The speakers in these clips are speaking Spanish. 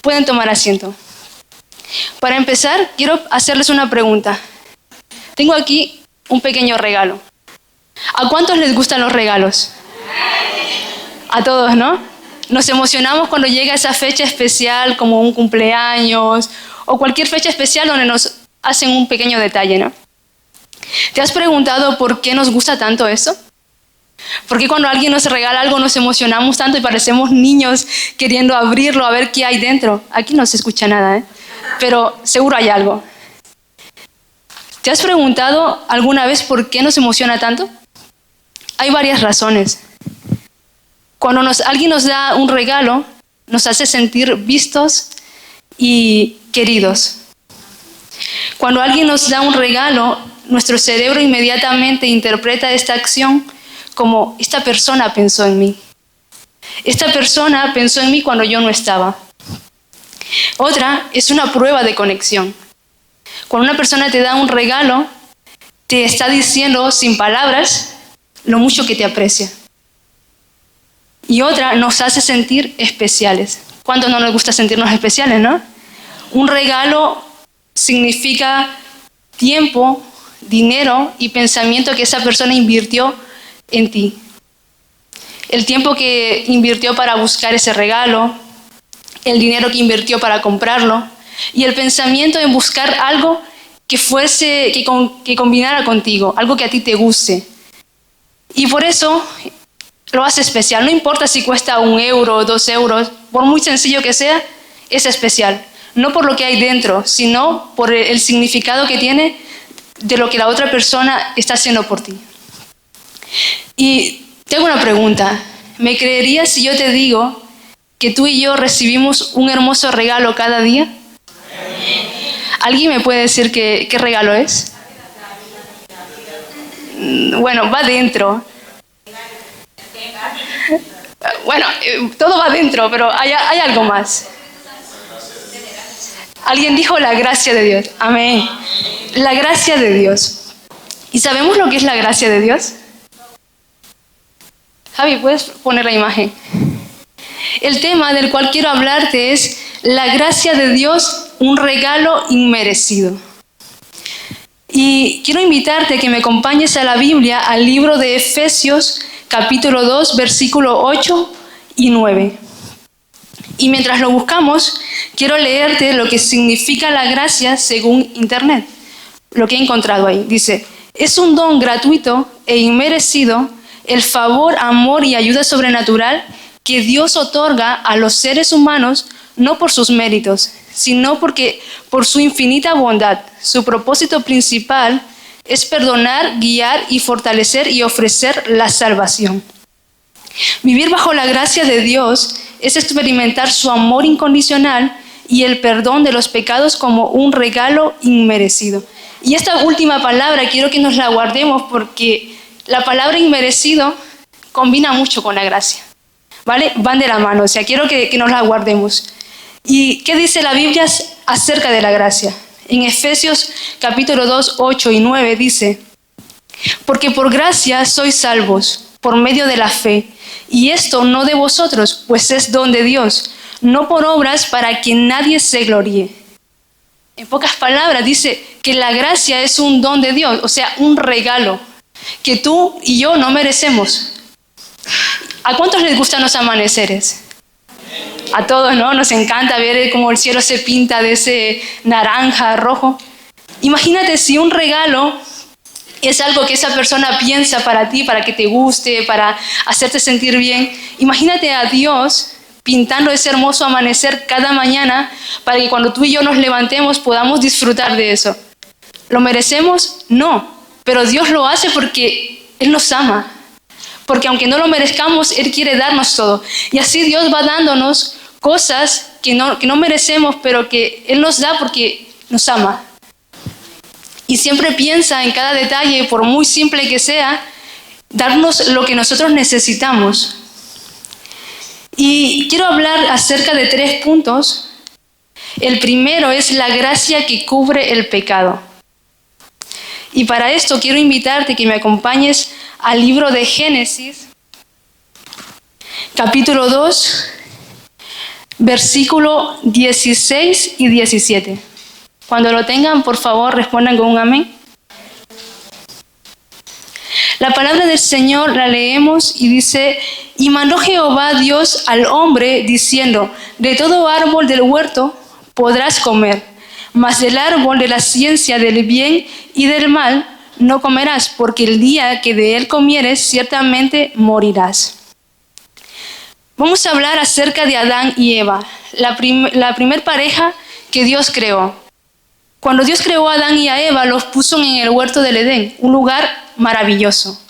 Pueden tomar asiento. Para empezar, quiero hacerles una pregunta. Tengo aquí un pequeño regalo. ¿A cuántos les gustan los regalos? A todos, ¿no? Nos emocionamos cuando llega esa fecha especial, como un cumpleaños, o cualquier fecha especial donde nos hacen un pequeño detalle, ¿no? ¿Te has preguntado por qué nos gusta tanto eso? ¿Por qué cuando alguien nos regala algo nos emocionamos tanto y parecemos niños queriendo abrirlo a ver qué hay dentro? Aquí no se escucha nada, ¿eh? Pero seguro hay algo. ¿Te has preguntado alguna vez por qué nos emociona tanto? Hay varias razones. Cuando alguien nos da un regalo, nos hace sentir vistos y queridos. Cuando alguien nos da un regalo, nuestro cerebro inmediatamente interpreta esta acción como: esta persona pensó en mí. Esta persona pensó en mí cuando yo no estaba. Otra es una prueba de conexión. Cuando una persona te da un regalo, te está diciendo sin palabras lo mucho que te aprecia. Y otra, nos hace sentir especiales. ¿Cuántos no nos gusta sentirnos especiales, no? Un regalo significa tiempo, dinero y pensamiento que esa persona invirtió en ti. El tiempo que invirtió para buscar ese regalo, el dinero que invirtió para comprarlo, y el pensamiento en buscar algo que combinara contigo, algo que a ti te guste. Y por eso lo hace especial. No importa si cuesta 1 euro o 2 euros, por muy sencillo que sea, es especial. No por lo que hay dentro, sino por el significado que tiene de lo que la otra persona está haciendo por ti. Y tengo una pregunta. ¿Me creerías si yo te digo que tú y yo recibimos un hermoso regalo cada día? ¿Alguien me puede decir qué regalo es? Bueno, va dentro. Bueno, todo va dentro, pero hay algo más. Alguien dijo la gracia de Dios. Amén. La gracia de Dios. ¿Y sabemos lo que es la gracia de Dios? Javi, ¿puedes poner la imagen? El tema del cual quiero hablarte es la gracia de Dios, un regalo inmerecido. Y quiero invitarte a que me acompañes a la Biblia, al libro de Efesios, capítulo 2, versículo 8 y 9. Y mientras lo buscamos, quiero leerte lo que significa la gracia según Internet. Lo que he encontrado ahí. Dice: es un don gratuito e inmerecido, el favor, amor y ayuda sobrenatural que Dios otorga a los seres humanos, no por sus méritos, sino porque por su infinita bondad. Su propósito principal es perdonar, guiar y fortalecer y ofrecer la salvación. Vivir bajo la gracia de Dios es experimentar su amor incondicional y el perdón de los pecados como un regalo inmerecido. Y esta última palabra quiero que nos la guardemos, porque la palabra inmerecido combina mucho con la gracia, ¿vale? Van de la mano, o sea, quiero que nos la guardemos. ¿Y qué dice la Biblia acerca de la gracia? En Efesios capítulo 2, 8 y 9 dice: porque por gracia sois salvos por medio de la fe, y esto no de vosotros, pues es don de Dios, no por obras, para que nadie se gloríe. En pocas palabras dice que la gracia es un don de Dios, o sea, un regalo que tú y yo no merecemos. ¿A cuántos les gustan los amaneceres? A todos, ¿no? Nos encanta ver cómo el cielo se pinta de ese naranja, rojo. Imagínate si un regalo es algo que esa persona piensa para ti, para que te guste, para hacerte sentir bien. Imagínate a Dios pintando ese hermoso amanecer cada mañana para que cuando tú y yo nos levantemos podamos disfrutar de eso. ¿Lo merecemos? No. Pero Dios lo hace porque Él nos ama. Porque aunque no lo merezcamos, Él quiere darnos todo. Y así Dios va dándonos cosas que no merecemos, pero que Él nos da porque nos ama. Y siempre piensa en cada detalle, por muy simple que sea, darnos lo que nosotros necesitamos. Y quiero hablar acerca de 3 puntos. El primero es la gracia que cubre el pecado. Y para esto quiero invitarte que me acompañes al libro de Génesis, capítulo 2, versículo 16 y 17. Cuando lo tengan, por favor, respondan con un amén. La palabra del Señor la leemos y dice: y mandó Jehová Dios al hombre diciendo: de todo árbol del huerto podrás comer, mas del árbol de la ciencia del bien y del mal no comerás, porque el día que de él comieres ciertamente morirás. Vamos a hablar acerca de Adán y Eva, la primer pareja que Dios creó. Cuando Dios creó a Adán y a Eva, los puso en el huerto del Edén, un lugar maravilloso,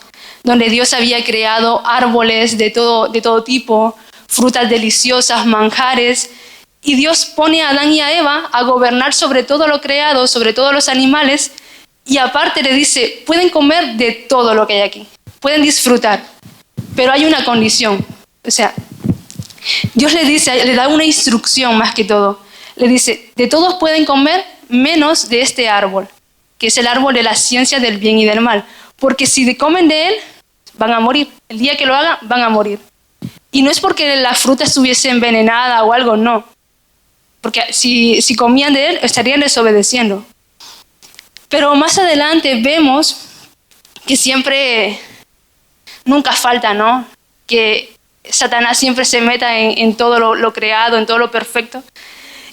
donde Dios había creado árboles de todo tipo, frutas deliciosas, manjares, y Dios pone a Adán y a Eva a gobernar sobre todo lo creado, sobre todos los animales, y aparte le dice: pueden comer de todo lo que hay aquí, pueden disfrutar, pero hay una condición. O sea, Dios le dice, le da una instrucción más que todo. Le dice: de todos pueden comer menos de este árbol, que es el árbol de la ciencia del bien y del mal, porque si comen de él, van a morir. El día que lo hagan, van a morir. Y no es porque la fruta estuviese envenenada o algo, no. Porque si comían de él, estarían desobedeciendo. Pero más adelante vemos que siempre, nunca falta, ¿no?, que Satanás siempre se meta en todo lo creado, en todo lo perfecto.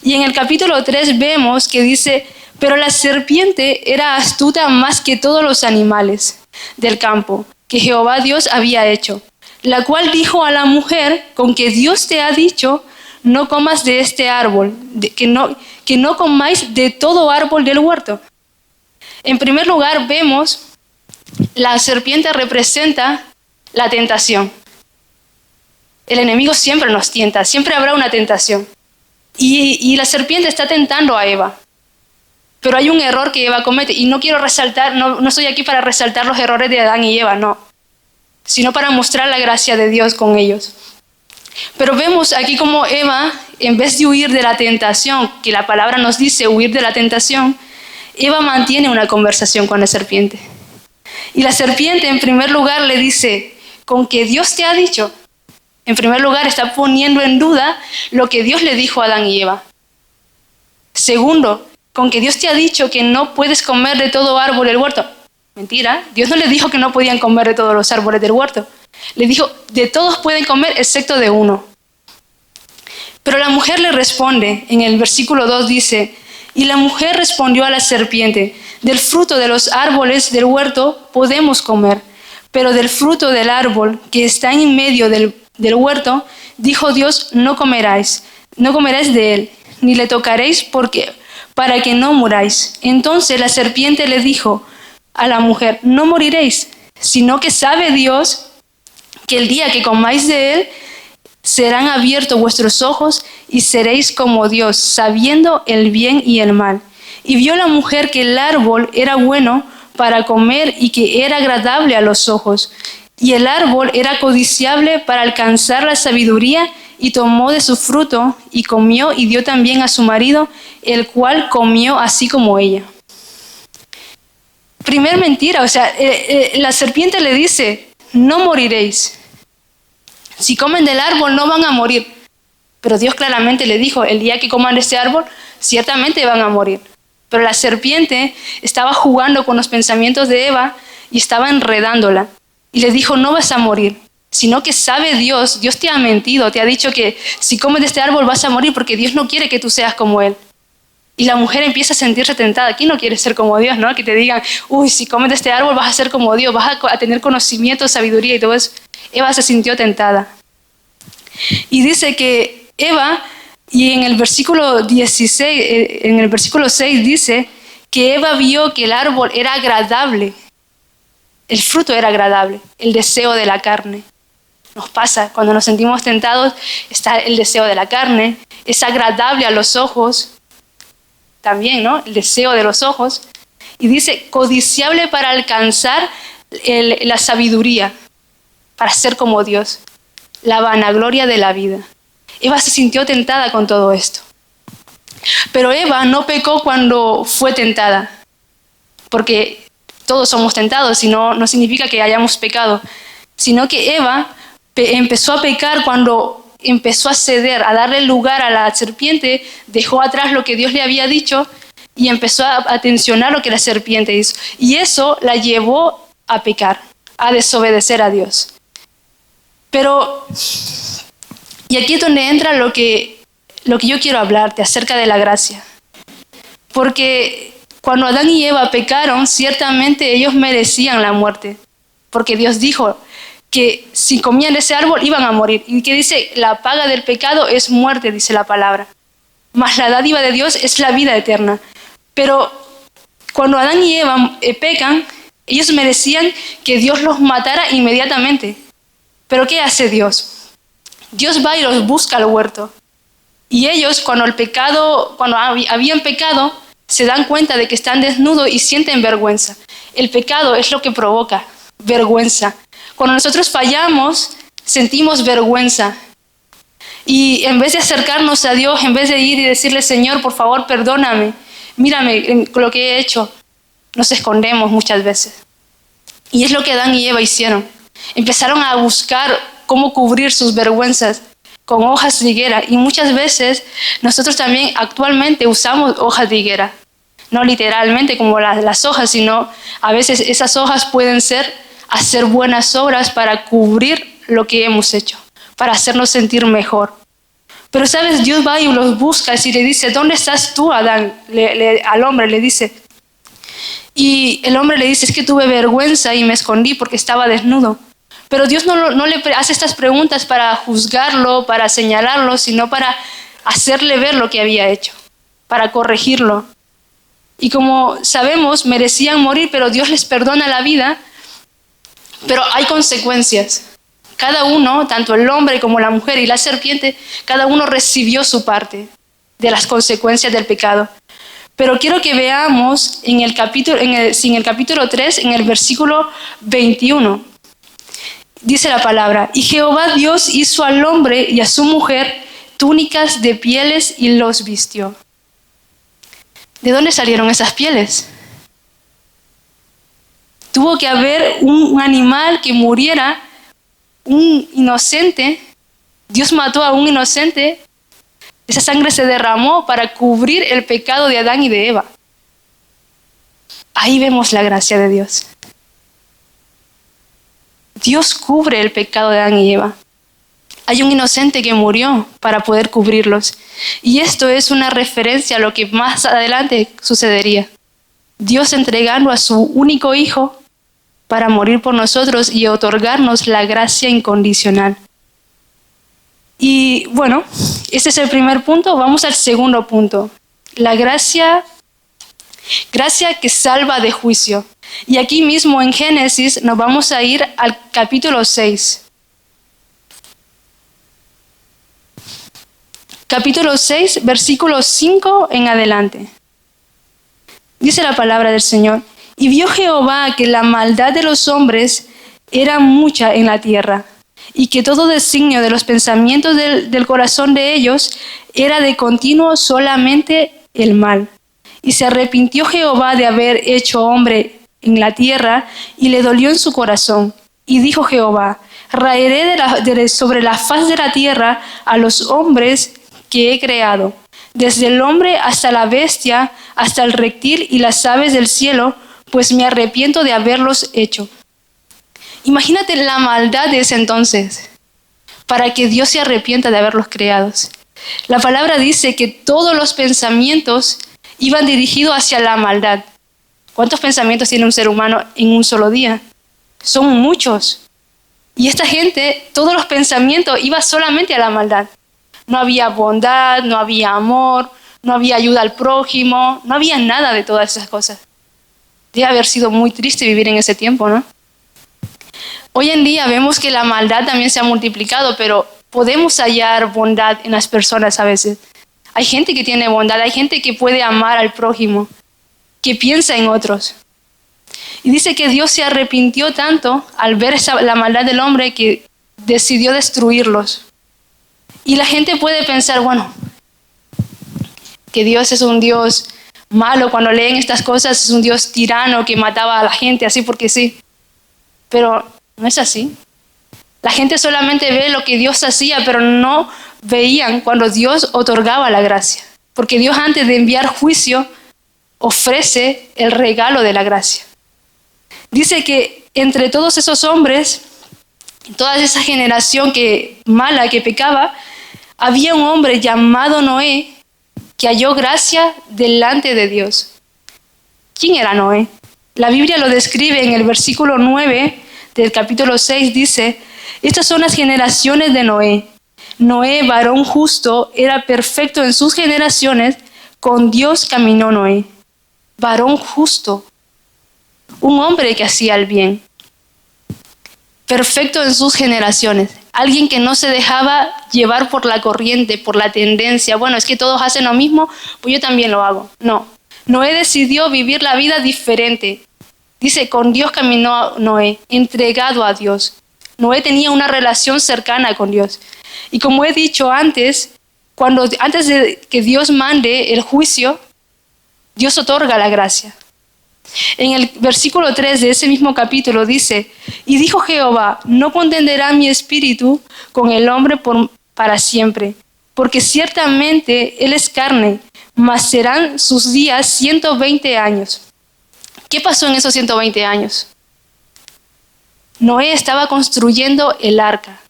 Y en el capítulo 3 vemos que dice: pero la serpiente era astuta más que todos los animales del campo que Jehová Dios había hecho, la cual dijo a la mujer: con que Dios te ha dicho, no comas de este árbol, que no comáis de todo árbol del huerto. En primer lugar vemos, la serpiente representa la tentación. El enemigo siempre nos tienta, siempre habrá una tentación. Y la serpiente está tentando a Eva. Pero hay un error que Eva comete, y no quiero resaltar, no estoy aquí para resaltar los errores de Adán y Eva, no, sino para mostrar la gracia de Dios con ellos. Pero vemos aquí como Eva, en vez de huir de la tentación, que la palabra nos dice huir de la tentación, Eva mantiene una conversación con la serpiente. Y la serpiente, en primer lugar, le dice: con que Dios te ha dicho. En primer lugar, está poniendo en duda lo que Dios le dijo a Adán y Eva. Segundo, con que Dios te ha dicho que no puedes comer de todo árbol del huerto. Mentira, Dios no le dijo que no podían comer de todos los árboles del huerto. Le dijo: de todos pueden comer excepto de uno. Pero la mujer le responde, en el versículo 2 dice: y la mujer respondió a la serpiente: del fruto de los árboles del huerto podemos comer, pero del fruto del árbol que está en medio del huerto, dijo Dios: no comeráis de él, ni le tocaréis para que no muráis. Entonces la serpiente le dijo a la mujer: no moriréis, sino que sabe Dios que el día que comáis de él, serán abiertos vuestros ojos y seréis como Dios, sabiendo el bien y el mal. Y vio la mujer que el árbol era bueno para comer y que era agradable a los ojos, y el árbol era codiciable para alcanzar la sabiduría, y tomó de su fruto y comió, y dio también a su marido, el cual comió así como ella. Primer mentira, o sea, la serpiente le dice: no moriréis. Si comen del árbol no van a morir. Pero Dios claramente le dijo: el día que coman de este árbol, ciertamente van a morir. Pero la serpiente estaba jugando con los pensamientos de Eva y estaba enredándola. Y le dijo: no vas a morir, sino que sabe Dios te ha mentido, te ha dicho que si comes de este árbol vas a morir, porque Dios no quiere que tú seas como Él. Y la mujer empieza a sentirse tentada. ¿Quién no quiere ser como Dios, no? Que te digan: uy, si comes de este árbol vas a ser como Dios, vas a tener conocimiento, sabiduría y todo eso. Eva se sintió tentada. Y dice que Eva, y en el versículo 16, en el versículo 6 dice que Eva vio que el árbol era agradable. El fruto era agradable, el deseo de la carne. Nos pasa, cuando nos sentimos tentados, está el deseo de la carne, es agradable a los ojos, también, ¿no? El deseo de los ojos. Y dice, codiciable para alcanzar la sabiduría, para ser como Dios, la vanagloria de la vida. Eva se sintió tentada con todo esto. Pero Eva no pecó cuando fue tentada, porque todos somos tentados y no significa que hayamos pecado, sino que Eva empezó a pecar cuando empezó a ceder, a darle lugar a la serpiente, dejó atrás lo que Dios le había dicho y empezó a tensionar lo que la serpiente hizo. Y eso la llevó a pecar, a desobedecer a Dios. Pero, y aquí es donde entra lo que yo quiero hablarte acerca de la gracia. Porque cuando Adán y Eva pecaron, ciertamente ellos merecían la muerte. Porque Dios dijo que si comían ese árbol iban a morir. Y que dice, la paga del pecado es muerte, dice la palabra. Mas la dádiva de Dios es la vida eterna. Pero cuando Adán y Eva pecan, ellos merecían que Dios los matara inmediatamente. Pero ¿qué hace Dios? Dios va y los busca al huerto. Y ellos, cuando habían pecado, se dan cuenta de que están desnudos y sienten vergüenza. El pecado es lo que provoca vergüenza. Cuando nosotros fallamos, sentimos vergüenza. Y en vez de acercarnos a Dios, en vez de ir y decirle, Señor, por favor, perdóname, mírame lo que he hecho, nos escondemos muchas veces. Y es lo que Adán y Eva hicieron. Empezaron a buscar cómo cubrir sus vergüenzas con hojas de higuera. Y muchas veces nosotros también actualmente usamos hojas de higuera. No literalmente como las hojas, sino a veces esas hojas pueden ser hacer buenas obras para cubrir lo que hemos hecho, para hacernos sentir mejor. Pero sabes, Dios va y los busca y le dice, ¿dónde estás tú, Adán? Al hombre le dice. Y el hombre le dice, es que tuve vergüenza y me escondí porque estaba desnudo. Pero Dios no le hace estas preguntas para juzgarlo, para señalarlo, sino para hacerle ver lo que había hecho, para corregirlo. Y como sabemos, merecían morir, pero Dios les perdona la vida, pero hay consecuencias. Cada uno, tanto el hombre como la mujer y la serpiente, cada uno recibió su parte de las consecuencias del pecado. Pero quiero que veamos en el capítulo 3, en el versículo 21. Dice la palabra, y Jehová Dios hizo al hombre y a su mujer túnicas de pieles y los vistió. ¿De dónde salieron esas pieles? Tuvo que haber un animal que muriera, un inocente. Dios mató a un inocente. Esa sangre se derramó para cubrir el pecado de Adán y de Eva. Ahí vemos la gracia de Dios. Dios cubre el pecado de Adán y Eva. Hay un inocente que murió para poder cubrirlos. Y esto es una referencia a lo que más adelante sucedería. Dios entregando a su único hijo para morir por nosotros y otorgarnos la gracia incondicional. Y bueno, ese es el primer punto. Vamos al segundo punto. La gracia que salva de juicio. Y aquí mismo en Génesis nos vamos a ir al capítulo 6. Capítulo 6, versículo 5 en adelante. Dice la palabra del Señor. Y vio Jehová que la maldad de los hombres era mucha en la tierra, y que todo designio de los pensamientos del corazón de ellos era de continuo solamente el mal. Y se arrepintió Jehová de haber hecho hombre en la tierra, y le dolió en su corazón. Y dijo Jehová, raeré sobre la faz de la tierra a los hombres que he creado, desde el hombre hasta la bestia, hasta el reptil y las aves del cielo, pues me arrepiento de haberlos hecho. Imagínate la maldad de ese entonces, para que Dios se arrepienta de haberlos creados. La palabra dice que todos los pensamientos iban dirigidos hacia la maldad. ¿Cuántos pensamientos tiene un ser humano en un solo día? Son muchos. Y esta gente, todos los pensamientos iban solamente a la maldad. No había bondad, no había amor, no había ayuda al prójimo, no había nada de todas esas cosas. Debe haber sido muy triste vivir en ese tiempo, ¿no? Hoy en día vemos que la maldad también se ha multiplicado, pero podemos hallar bondad en las personas a veces. Hay gente que tiene bondad, hay gente que puede amar al prójimo, que piensa en otros. Y dice que Dios se arrepintió tanto al ver la maldad del hombre que decidió destruirlos. Y la gente puede pensar, bueno, que Dios es un Dios malo. Cuando leen estas cosas es un Dios tirano que mataba a la gente así porque sí. Pero no es así. La gente solamente ve lo que Dios hacía, pero no veían cuando Dios otorgaba la gracia. Porque Dios, antes de enviar juicio, ofrece el regalo de la gracia. Dice que entre todos esos hombres, toda esa generación mala que pecaba, había un hombre llamado Noé que halló gracia delante de Dios. ¿Quién era Noé? La Biblia lo describe en el versículo 9 del capítulo 6, dice: estas son las generaciones de Noé. Noé, varón justo, era perfecto en sus generaciones, con Dios caminó Noé. Varón justo, un hombre que hacía el bien. Perfecto en sus generaciones. Alguien que no se dejaba llevar por la corriente, por la tendencia. Bueno, es que todos hacen lo mismo, pues yo también lo hago. No. Noé decidió vivir la vida diferente. Dice, con Dios caminó Noé, entregado a Dios. Noé tenía una relación cercana con Dios. Y como he dicho antes, antes de que Dios mande el juicio, Dios otorga la gracia. En el versículo 3 de ese mismo capítulo dice: y dijo Jehová, no contenderá mi espíritu con el hombre para siempre, porque ciertamente él es carne, mas serán sus días 120 años. ¿Qué pasó en esos 120 años? Noé estaba construyendo el arca.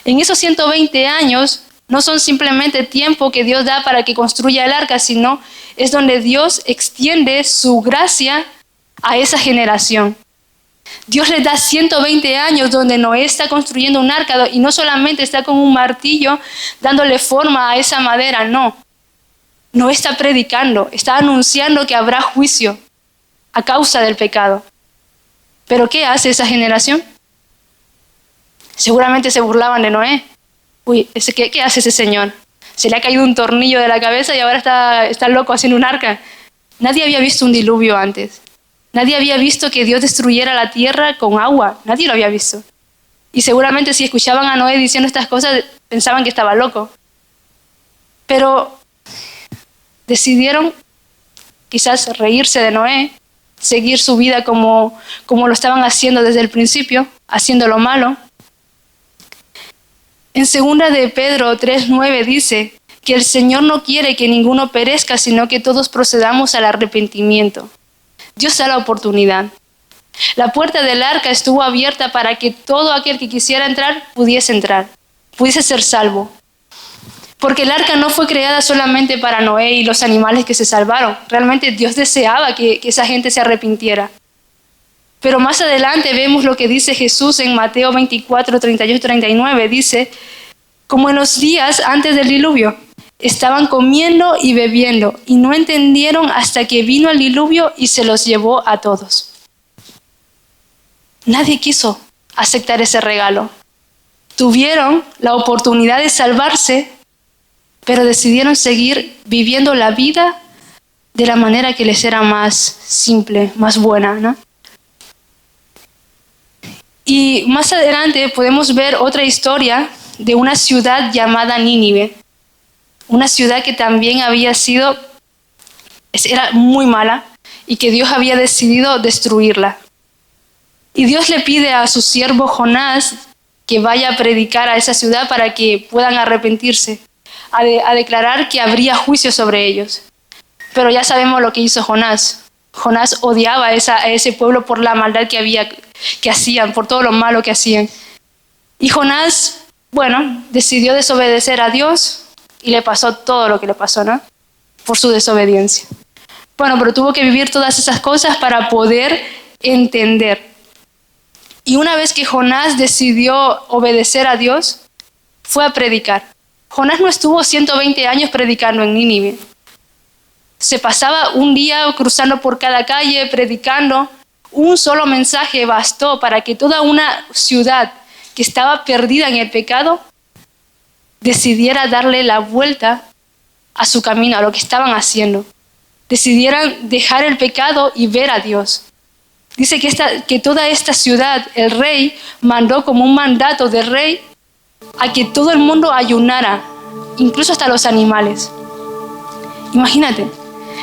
En esos 120 años no son simplemente tiempo que Dios da para que construya el arca, sino es donde Dios extiende su gracia a esa generación. Dios les da 120 años donde Noé está construyendo un arca y no solamente está con un martillo dándole forma a esa madera, no. Noé está predicando, está anunciando que habrá juicio a causa del pecado. ¿Pero qué hace esa generación? Seguramente se burlaban de Noé. Uy, ¿qué hace ese señor? Se le ha caído un tornillo de la cabeza y ahora está loco haciendo un arca. Nadie había visto un diluvio antes. Nadie había visto que Dios destruyera la tierra con agua. Nadie lo había visto. Y seguramente si escuchaban a Noé diciendo estas cosas, pensaban que estaba loco. Pero decidieron quizás reírse de Noé, seguir su vida como lo estaban haciendo desde el principio, haciendo lo malo. En 2 de Pedro 3:9 dice que el Señor no quiere que ninguno perezca, sino que todos procedamos al arrepentimiento. Dios da la oportunidad. La puerta del arca estuvo abierta para que todo aquel que quisiera entrar, pudiese ser salvo. Porque el arca no fue creada solamente para Noé y los animales que se salvaron. Realmente Dios deseaba que esa gente se arrepintiera. Pero más adelante vemos lo que dice Jesús en Mateo 24, 38, 39. Dice, como en los días antes del diluvio, estaban comiendo y bebiendo y no entendieron hasta que vino el diluvio y se los llevó a todos. Nadie quiso aceptar ese regalo. Tuvieron la oportunidad de salvarse, pero decidieron seguir viviendo la vida de la manera que les era más simple, más buena, ¿no? Y más adelante podemos ver otra historia de una ciudad llamada Nínive. Una ciudad que también era muy mala y que Dios había decidido destruirla. Y Dios le pide a su siervo Jonás que vaya a predicar a esa ciudad para que puedan arrepentirse, a declarar que habría juicio sobre ellos. Pero ya sabemos lo que hizo Jonás. Jonás odiaba a ese pueblo por la maldad que hacían, por todo lo malo que hacían. Y Jonás, decidió desobedecer a Dios y le pasó todo lo que le pasó, ¿no? Por su desobediencia. Pero tuvo que vivir todas esas cosas para poder entender. Y una vez que Jonás decidió obedecer a Dios, fue a predicar. Jonás no estuvo 120 años predicando en Nínive. Se pasaba un día cruzando por cada calle, predicando. Un solo mensaje bastó para que toda una ciudad que estaba perdida en el pecado decidiera darle la vuelta a su camino, a lo que estaban haciendo. Decidieran dejar el pecado y ver a Dios. Dice que toda esta ciudad, el rey mandó como un mandato del rey a que todo el mundo ayunara, incluso hasta los animales. Imagínate,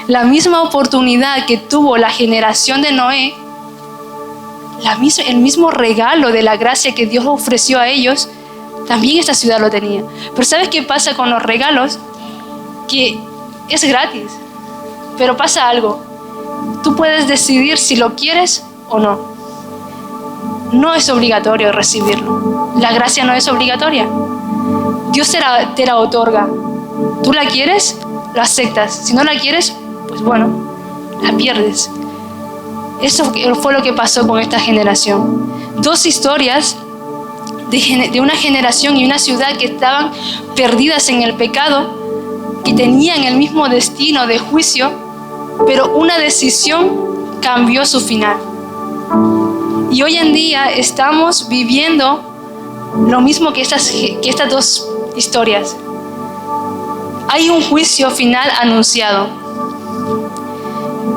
la misma oportunidad que tuvo la generación de Noé, el mismo regalo de la gracia que Dios ofreció a ellos, también esta ciudad lo tenía. Pero ¿sabes qué pasa con los regalos? Que es gratis, pero pasa algo. Tú puedes decidir si lo quieres o no. No es obligatorio recibirlo. La gracia no es obligatoria. Dios te la otorga. Tú la quieres, lo aceptas. Si no la quieres, pues bueno, la pierdes. Eso fue lo que pasó con esta generación. Dos historias de una generación y una ciudad que estaban perdidas en el pecado, que tenían el mismo destino de juicio, pero una decisión cambió su final. Y hoy en día estamos viviendo lo mismo que estas dos historias. Hay un juicio final anunciado.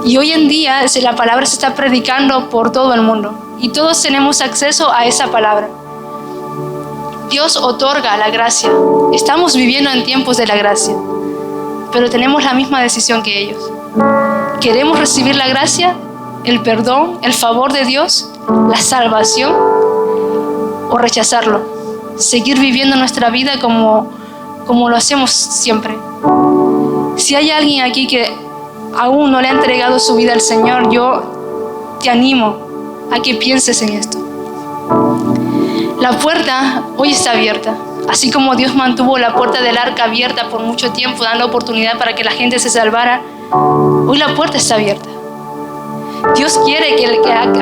Y hoy en día la palabra se está predicando por todo el mundo. Y todos tenemos acceso a esa palabra. Dios otorga la gracia. Estamos viviendo en tiempos de la gracia. Pero tenemos la misma decisión que ellos. ¿Queremos recibir la gracia, el perdón, el favor de Dios, la salvación? ¿O rechazarlo? Seguir viviendo nuestra vida como lo hacemos siempre. Si hay alguien aquí que aún no le ha entregado su vida al Señor, yo te animo a que pienses en esto. La puerta hoy está abierta. Así como Dios mantuvo la puerta del arca abierta por mucho tiempo, dando oportunidad para que la gente se salvara, hoy la puerta está abierta. Dios quiere que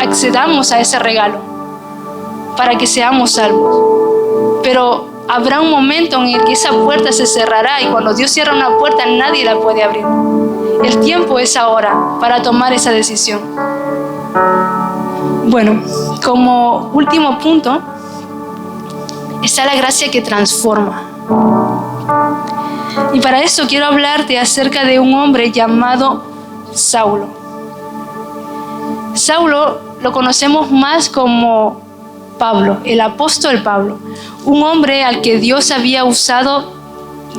accedamos a ese regalo para que seamos salvos. Pero habrá un momento en el que esa puerta se cerrará, y cuando Dios cierra una puerta nadie la puede abrir. El tiempo es ahora para tomar esa decisión. Bueno, como último punto está la gracia que transforma. Y para eso quiero hablarte acerca de un hombre llamado Saulo. Saulo lo conocemos más como Pablo, el apóstol Pablo, un hombre al que Dios había usado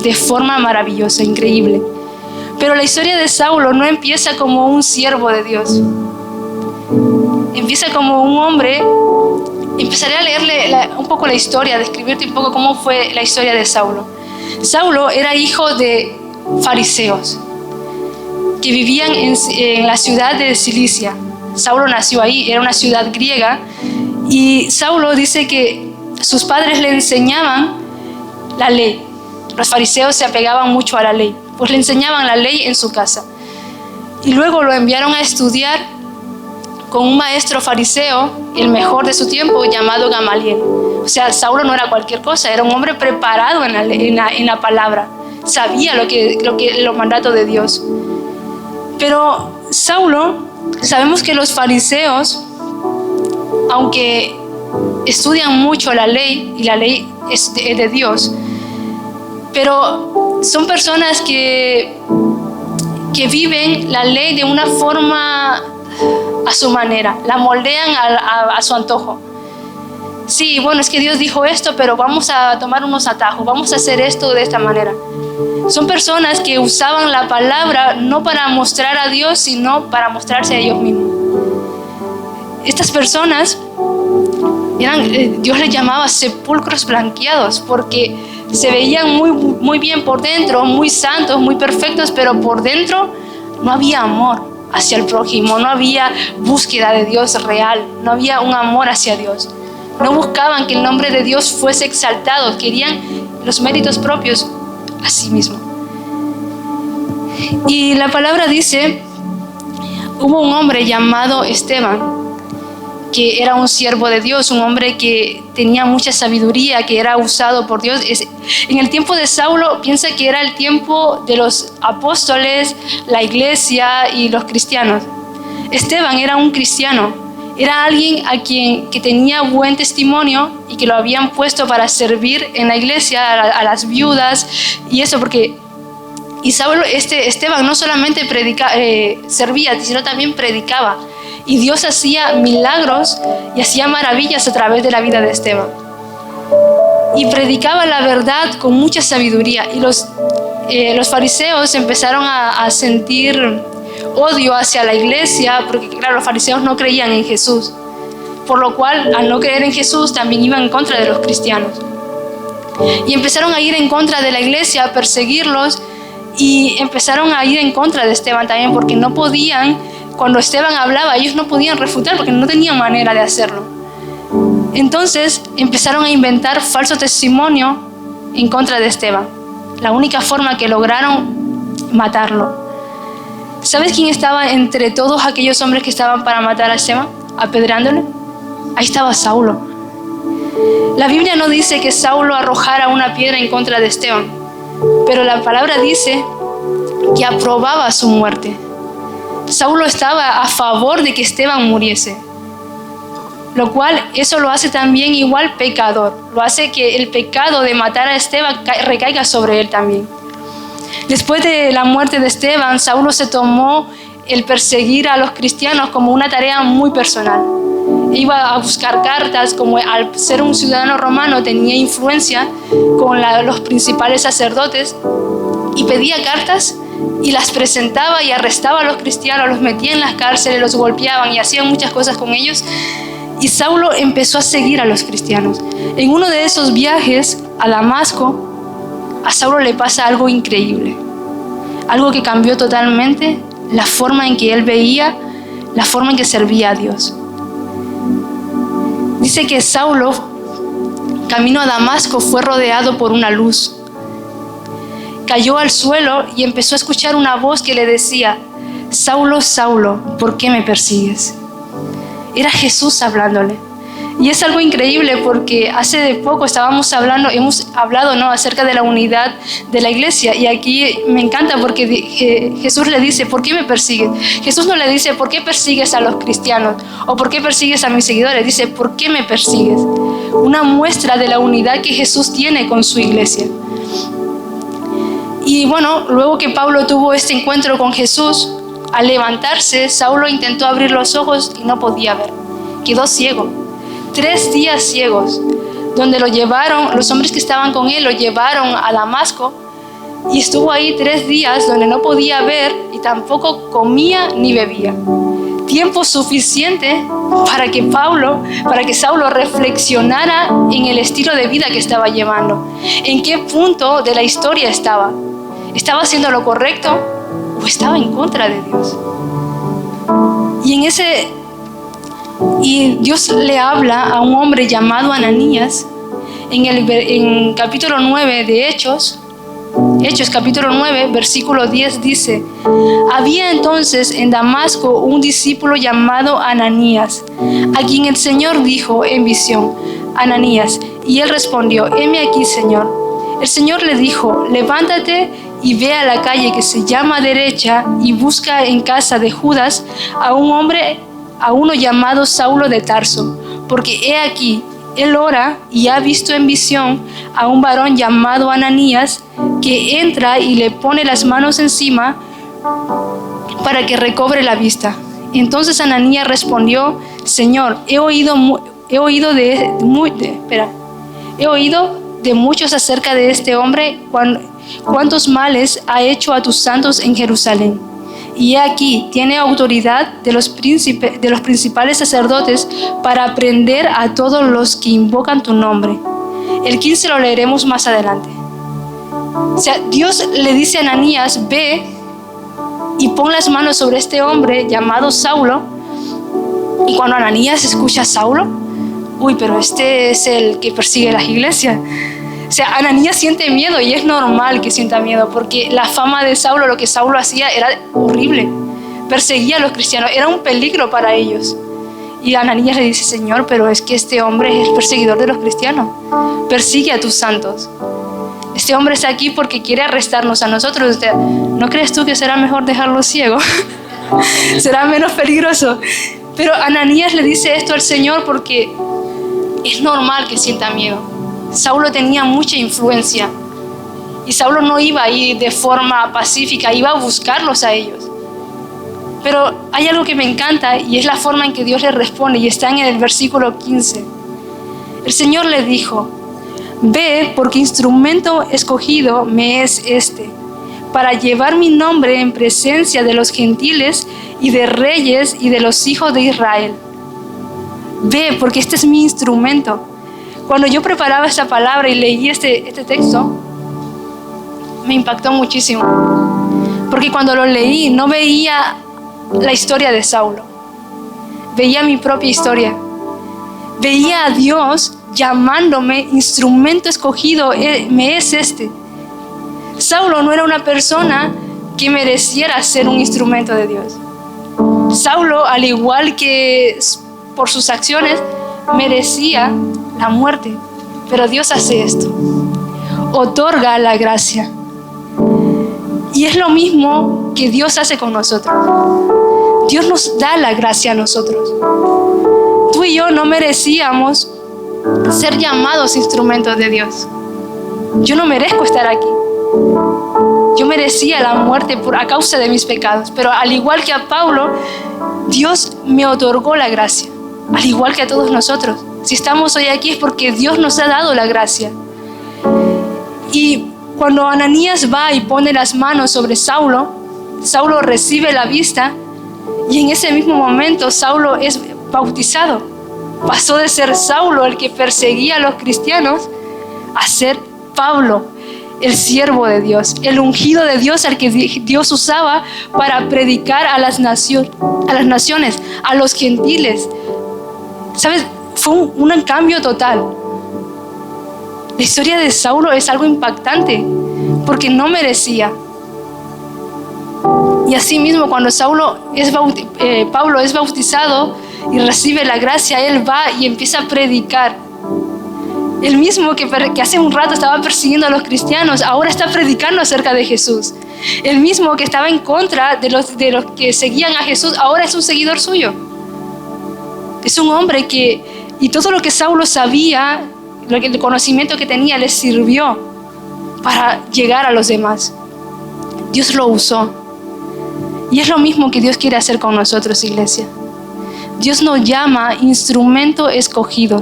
de forma maravillosa, increíble. Pero la historia de Saulo no empieza como un siervo de Dios. Empieza como un hombre. Empezaré a leerle un poco la historia, describirte un poco cómo fue la historia de Saulo. Saulo era hijo de fariseos que vivían en la ciudad de Cilicia. Saulo nació ahí, era una ciudad griega, y Saulo dice que sus padres le enseñaban la ley. Los fariseos se apegaban mucho a la ley, pues le enseñaban la ley en su casa. Y luego lo enviaron a estudiar con un maestro fariseo, el mejor de su tiempo, llamado Gamaliel. O sea, Saulo no era cualquier cosa, era un hombre preparado en la palabra. Sabía los mandatos de Dios. Pero Saulo, sabemos que los fariseos, aunque estudian mucho la ley, y la ley es de Dios, pero son personas que viven la ley de una forma a su manera, la moldean a su antojo. Sí, bueno, es que Dios dijo esto, pero vamos a tomar unos atajos, vamos a hacer esto de esta manera. Son personas que usaban la palabra no para mostrar a Dios, sino para mostrarse a ellos mismos. Estas personas Dios les llamaba sepulcros blanqueados, porque se veían muy bien por dentro, muy santos, muy perfectos, pero por dentro no había amor hacia el prójimo, no había búsqueda de Dios real, no había un amor hacia Dios. No buscaban que el nombre de Dios fuese exaltado, querían los méritos propios a sí mismos. Y la palabra dice, hubo un hombre llamado Esteban, que era un siervo de Dios, un hombre que tenía mucha sabiduría, que era usado por Dios. En el tiempo de Saulo, piensa que era el tiempo de los apóstoles, la iglesia y los cristianos. Esteban era un cristiano, era alguien que tenía buen testimonio y que lo habían puesto para servir en la iglesia a las viudas y eso, porque Saulo, Esteban no solamente servía, sino también predicaba. Y Dios hacía milagros y hacía maravillas a través de la vida de Esteban. Y predicaba la verdad con mucha sabiduría. Y los fariseos empezaron a sentir odio hacia la iglesia, porque claro, los fariseos no creían en Jesús. por lo cual, al no creer en Jesús, también iban en contra de los cristianos. Y empezaron a ir en contra de la iglesia, a perseguirlos, y empezaron a ir en contra de Esteban también, porque no podían, cuando Esteban hablaba, ellos no podían refutar, porque no tenían manera de hacerlo. Entonces empezaron a inventar falso testimonio en contra de Esteban. La única forma que lograron matarlo. ¿Sabes quién estaba entre todos aquellos hombres que estaban para matar a Esteban, apedreándole? Ahí estaba Saulo. La Biblia no dice que Saulo arrojara una piedra en contra de Esteban, pero la palabra dice que aprobaba su muerte. Saulo estaba a favor de que Esteban muriese, lo cual eso lo hace también igual pecador. Lo hace que el pecado de matar a Esteban recaiga sobre él también. Después de la muerte de Esteban, Saulo se tomó el perseguir a los cristianos como una tarea muy personal. Iba a buscar cartas, como al ser un ciudadano romano tenía influencia con los principales sacerdotes, y pedía cartas y las presentaba y arrestaba a los cristianos, los metía en las cárceles, los golpeaban y hacían muchas cosas con ellos. Y Saulo empezó a seguir a los cristianos. En uno de esos viajes a Damasco, a Saulo le pasa algo increíble, algo que cambió totalmente la forma en que él veía, la forma en que servía a Dios. Dice que Saulo, camino a Damasco, fue rodeado por una luz. Cayó al suelo y empezó a escuchar una voz que le decía: Saulo, Saulo, ¿por qué me persigues? Era Jesús hablándole. Y es algo increíble porque hace de poco hemos hablado acerca de la unidad de la iglesia, y aquí me encanta porque Jesús le dice: ¿por qué me persigues? Jesús no le dice: ¿por qué persigues a los cristianos? O ¿por qué persigues a mis seguidores? Dice: ¿por qué me persigues? Una muestra de la unidad que Jesús tiene con su iglesia. Y bueno, luego que Pablo tuvo este encuentro con Jesús, al levantarse, Saulo intentó abrir los ojos y no podía ver. Quedó ciego. 3 días ciegos, donde los hombres que estaban con él lo llevaron a Damasco, y estuvo ahí 3 días donde no podía ver y y tampoco comía ni bebía. Tiempo suficiente para que Saulo reflexionara en el estilo de vida que estaba llevando. ¿En qué punto de la historia estaba? ¿Estaba haciendo lo correcto o estaba en contra de Dios? Y Dios le habla a un hombre llamado Ananías en capítulo 9 de Hechos capítulo 9, versículo 10 dice: había entonces en Damasco un discípulo llamado Ananías, a quien el Señor dijo en visión: Ananías. Y él respondió: heme aquí, Señor. El Señor le dijo: levántate y ve a la calle que se llama Derecha y busca en casa de Judas a uno llamado Saulo de Tarso, porque he aquí, él ora y ha visto en visión a un varón llamado Ananías, que entra y le pone las manos encima para que recobre la vista. Entonces Ananías respondió: Señor, he oído de muchos acerca de este hombre, cuántos males ha hecho a tus santos en Jerusalén. Y he aquí, tiene autoridad de los principales sacerdotes para prender a todos los que invocan tu nombre. El 15 lo leeremos más adelante. O sea, Dios le dice a Ananías: ve y pon las manos sobre este hombre llamado Saulo. Y cuando Ananías escucha a Saulo, pero este es el que persigue las iglesias. O sea, Ananías siente miedo, y es normal que sienta miedo, porque la fama de Saulo, lo que Saulo hacía era horrible. Perseguía a los cristianos, era un peligro para ellos. Y Ananías le dice: Señor, pero es que este hombre es el perseguidor de los cristianos. Persigue a tus santos. Este hombre está aquí porque quiere arrestarnos a nosotros. ¿No crees tú que será mejor dejarlo ciego? ¿Será menos peligroso? Pero Ananías le dice esto al Señor porque es normal que sienta miedo. Saulo tenía mucha influencia y Saulo no iba a ir de forma pacífica, iba a buscarlos a ellos. Pero hay algo que me encanta, y es la forma en que Dios le responde, y está en el versículo 15. El Señor le dijo: ve, porque instrumento escogido me es este, para llevar mi nombre en presencia de los gentiles y de reyes y de los hijos de Israel. Ve, porque este es mi instrumento. Cuando yo preparaba esta palabra y leí este texto, me impactó muchísimo. Porque cuando lo leí, no veía la historia de Saulo. Veía mi propia historia. Veía a Dios llamándome instrumento escogido, me es este. Saulo no era una persona que mereciera ser un instrumento de Dios. Saulo, al igual que por sus acciones, merecía la muerte. Pero Dios hace esto. Otorga la gracia. Y es lo mismo que Dios hace con nosotros. Dios nos da la gracia a nosotros. Tú y yo no merecíamos ser llamados instrumentos de Dios. Yo no merezco estar aquí. Yo merecía la muerte a causa de mis pecados. Pero al igual que a Pablo, Dios me otorgó la gracia. Al igual que a todos nosotros. Si estamos hoy aquí es porque Dios nos ha dado la gracia. Y cuando Ananías va y pone las manos sobre Saulo, Saulo recibe la vista y en ese mismo momento Saulo es bautizado. Pasó de ser Saulo, el que perseguía a los cristianos, a ser Pablo, el siervo de Dios, el ungido de Dios al que Dios usaba para predicar a las naciones, a los gentiles. ¿Sabes? Fue un cambio total. La historia de Saulo es algo impactante porque no merecía. Y así mismo cuando Pablo es bautizado y recibe la gracia, él va y empieza a predicar. El mismo que hace un rato estaba persiguiendo a los cristianos, ahora está predicando acerca de Jesús. El mismo que estaba en contra de los que seguían a Jesús, ahora es un seguidor suyo. Es un hombre y todo lo que Saulo sabía, el conocimiento que tenía, le sirvió para llegar a los demás. Dios lo usó. Y es lo mismo que Dios quiere hacer con nosotros, iglesia. Dios nos llama instrumento escogido.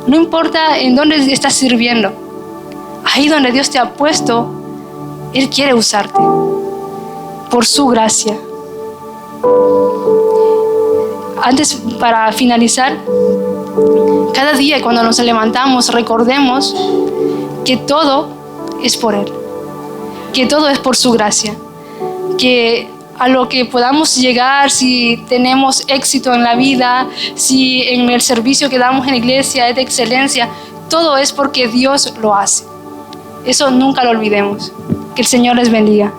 No importa en dónde estás sirviendo, ahí donde Dios te ha puesto, Él quiere usarte por su gracia. Antes, para finalizar, cada día cuando nos levantamos, recordemos que todo es por Él, que todo es por su gracia, que a lo que podamos llegar, si tenemos éxito en la vida, si en el servicio que damos en la iglesia es de excelencia, todo es porque Dios lo hace. Eso nunca lo olvidemos. Que el Señor les bendiga.